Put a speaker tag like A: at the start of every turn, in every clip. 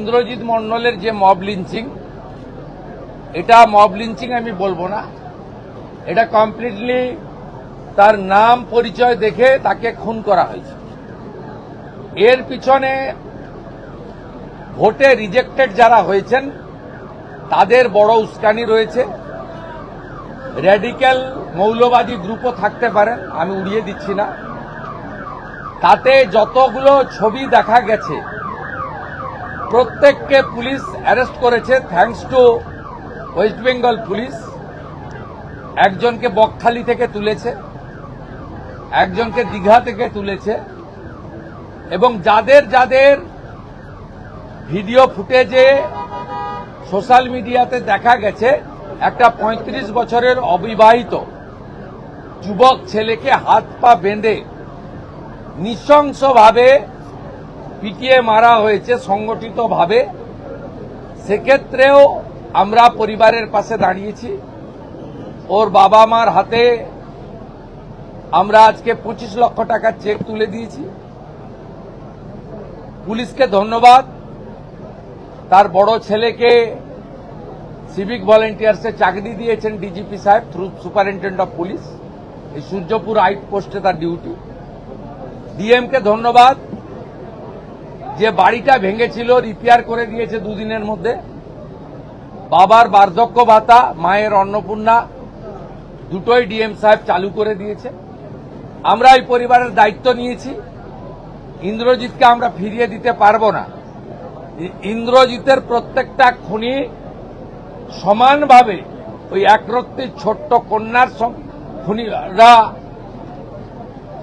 A: ইন্দ্রজিৎ মণ্ডলের যে mob lynching, এটা মব লিঞ্চিং আমি বলবো না, এটা কমপ্লিটলি তার নাম পরিচয় দেখে তাকে খুন করা হয়েছে। এর পিছনে ভোটে রিজেক্টেড যারা হয়েছেন তাদের বড় উস্কানি রয়েছে। র্যাডিক্যাল মৌলবাদী গ্রুপও থাকতে পারেন, আমি উড়িয়ে দিচ্ছি না। তাতে যতগুলো ছবি দেখা গেছে প্রত্যেককে পুলিশ অ্যারেস্ট করেছে, thanks to West Bengal police. একজনকে বকখালি থেকে তুলেছে, একজনকে দীঘা থেকে তুলেছে, এবং যাদের যাদের ভিডিও ফুটেজে সোশ্যাল মিডিয়াতে দেখা গেছে একটা ৩৫ বছরের অবিবাহিত যুবক ছেলেকে হাত পা বেঁধে নৃশংসভাবে পিটিয়ে মারা হয়েছে সংগঠিতভাবে। সেক্ষেত্রেও আমরা পরিবারের পাশে দাঁড়িয়েছি। ওর বাবা মার হাতে আমরা আজকে ২৫ লক্ষ টাকার চেক তুলে দিয়েছি। পুলিশকে ধন্যবাদ, তার বড় ছেলেকে সিভিক ভলেন্টিয়ার্সে চাকরি দিয়েছেন ডিজিপি সাহেব থ্রু সুপারিনটেন্ডেন্ট অফ পুলিশ। এই সূর্যপুর আউটপোস্টে তার ডিউটি। ডিএমকে ধন্যবাদ যে বাড়িটা ভেঙেছিল রিপেয়ার করে দিয়েছে দুদিনের মধ্যে। বাবার বার্ধক্য ভাতা, মায়ের অন্নপূর্ণা দুটোই ডিএম সাহেব চালু করে দিয়েছে। আমরা এই পরিবারের দায়িত্ব নিয়েছি। ইন্দ্রজিৎকে আমরা ফিরিয়ে দিতে পারবো না। ইন্দ্রজিতের প্রত্যেকটা খুনি সমানভাবে ওই একরত্তি ছোট্ট কন্যার খুনিরা,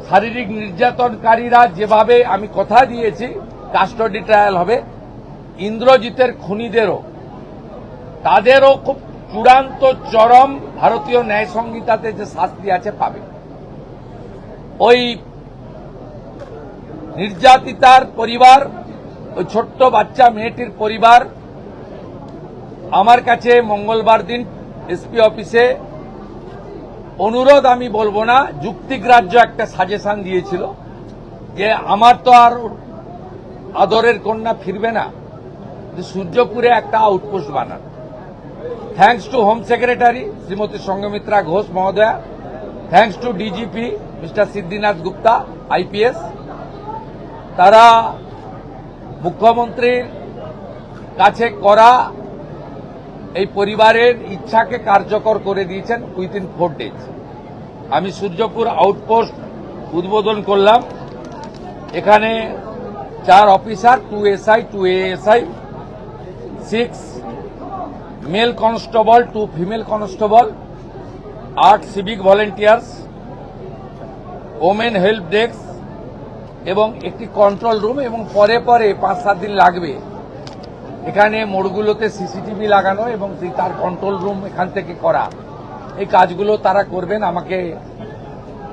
A: শারীরিক নির্যাতনকারীরা যেভাবে আমি কথা দিয়েছি কাস্টডি ট্রায়াল হবে, ইন্দ্রজিতের খুনিদেরও তাদেরও খুব চূড়ান্ত চরম ভারতীয় ন্যায় সংহিতাতে যে শাস্তি আছে পাবে। ওই নির্যাতিতার পরিবার, ওই ছোট্ট বাচ্চা মেয়েটির পরিবার আমার কাছে মঙ্গলবার দিন এসপি অফিসে অনুরোধ, আমি বলবো না, যুক্তিগ্রাহ্য একটা সাজেশন দিয়েছিল যে আমার তো আর আদরের কন্যা ফিরবে না, যে সূর্যপুরে একটা আউটপোস্ট বানান। Thanks to home secretary Shrimati Sanghamitra Ghosh মহোদয়া, thanks to DGP mister Siddhinath Gupta IPS. তারা মুখ্যমন্ত্রীর কাছে করা এই পরিবারের ইচ্ছাকে কার্যকর করে দিয়েছেন উইথিন 4 days। আমি সূর্যপুর আউটপোস্ট উদ্বোধন করলাম। এখানে 4 officer, 2 SI, 2 ASI, 6 mail constable, 2 female constable, 8 civic volunteers, women help desk এবং একটি কন্ট্রোল রুম, এবং পরে পরে 5-7 দিন লাগবে এখানে মোড়গুলোতে সিসিটিভি লাগানো এবং তার কন্ট্রোল রুম এখান থেকে করা। এই কাজগুলো তারা করবেন, আমাকে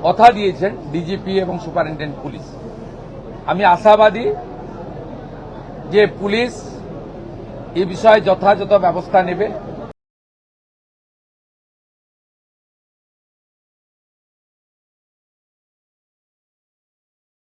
A: কথা দিয়েছেন ডিজিপি এবং সুপারিনটেন্ডেন্ট পুলিশ। আমি আশাবাদী যে পুলিশ এই বিষয়ে যথাযথ ব্যবস্থা নেবে।